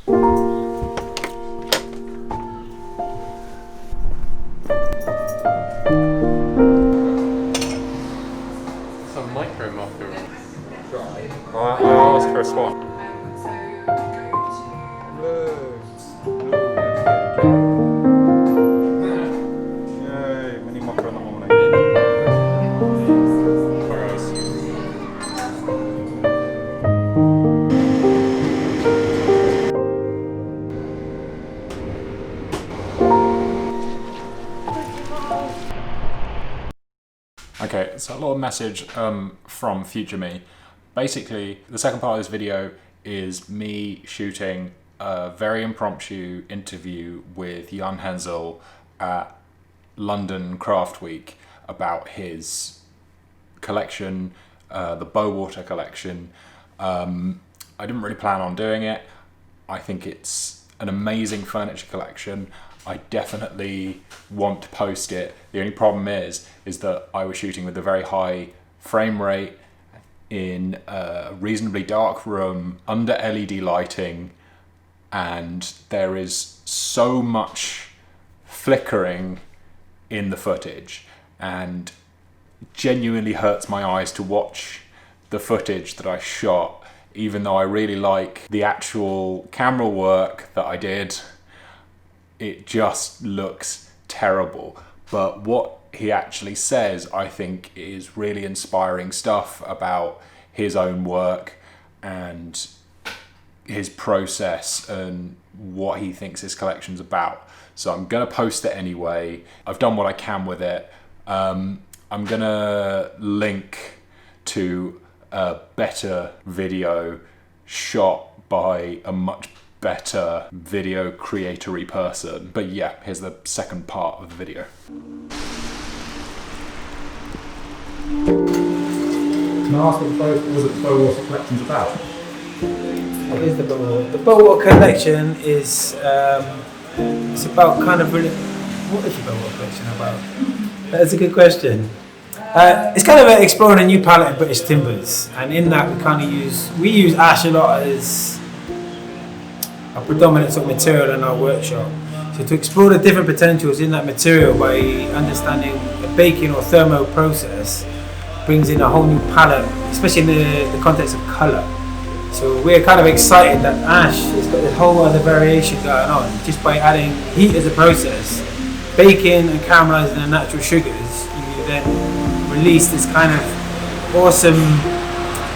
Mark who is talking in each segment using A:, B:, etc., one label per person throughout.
A: Some micro marker.
B: I asked for a swap. Yay, mini mocker in the morning. Okay, so a little message from future me. Basically, the second part of this video is me shooting a very impromptu interview with Jan Hensel at London Craft Week about his collection, the Bowater collection. I didn't really plan on doing it. I think it's an amazing furniture collection. I definitely want to post it. The only problem is that I was shooting with a very high frame rate in a reasonably dark room under LED lighting, and there is so much flickering in the footage, and genuinely hurts my eyes to watch the footage that I shot, even though I really like the actual camera work that I did. It just looks terrible. But what he actually says, I think, is really inspiring stuff about his own work and his process and what he thinks his collection's about. So I'm gonna post it anyway. I've done what I can with it. I'm gonna link to a better video shot by a much better video creatory person. But yeah, here's the second part of the video. Can I ask what the Bowater collection's about?
C: What is the Bowater? The Bowater collection is it's about kind of really. What is the Bowater collection about? That's a good question. It's kind of exploring a new palette of British timbers, and in that we use ash a lot as a predominant sort of material in our workshop. So to explore the different potentials in that material by understanding a baking or thermo process brings in a whole new palette, especially in the context of colour. So we're kind of excited that ash has got this whole other variation going on just by adding heat as a process, baking and caramelising the natural sugars. You then release this kind of awesome,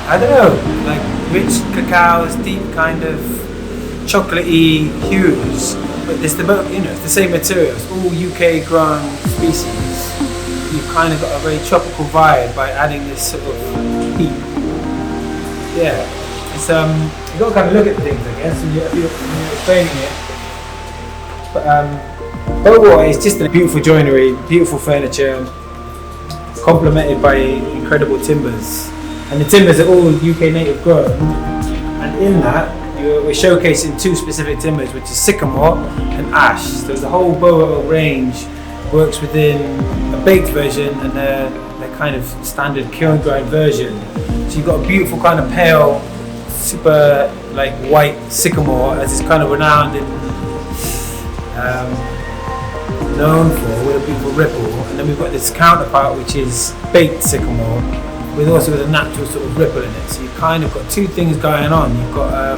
C: I don't know, like rich cacaos, deep kind of chocolatey hues, but it's the same materials, all UK grown species. You've kind of got a very tropical vibe by adding this sort of heat. Yeah, it's you got to kind of look at things, I guess, when you're explaining it. But Bowater is just a beautiful joinery, beautiful furniture, complemented by incredible timbers, and the timbers are all UK native grown, and in that we're showcasing two specific timbers, which is sycamore and ash. So the whole Bowater range works within a baked version and their kind of standard kiln grind version. So you've got a beautiful kind of pale, super like white sycamore, as it's kind of renowned and known for, with a beautiful ripple. And then we've got this counterpart, which is baked sycamore, with a natural sort of ripple in it. So you kind of got two things going on. You've got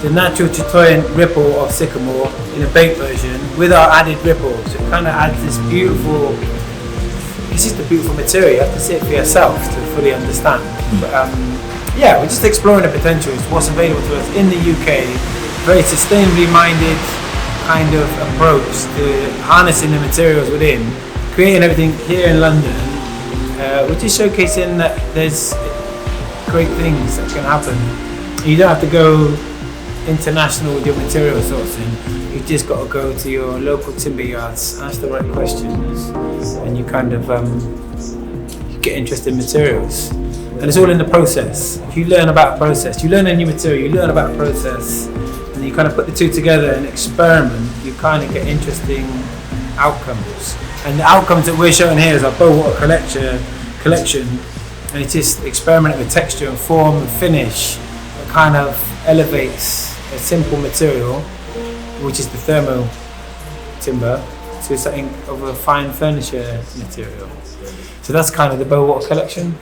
C: the natural chatoyant ripple of sycamore in a baked version with our added ripple. So it kind of adds this beautiful, it's just a beautiful material. You have to see it for yourself to fully understand. But yeah, we're just exploring the potentials, what's available to us in the UK, very sustainably minded kind of approach to harnessing the materials within, creating everything here in London. We're just showcasing that there's great things that can happen. You don't have to go international with your material sourcing. You've just got to go to your local timber yards, ask the right questions, and you kind of you get interested in materials. And it's all in the process. If you learn about a process, you learn a new material, you learn about a process, and you kind of put the two together and experiment, you kind of get interesting outcomes. And the outcomes that we're showing here is our Bowater collection, and it's just experimenting with texture and form and finish that kind of elevates a simple material, which is the thermal timber, to something of a fine furniture material. So that's kind of the Bowater collection.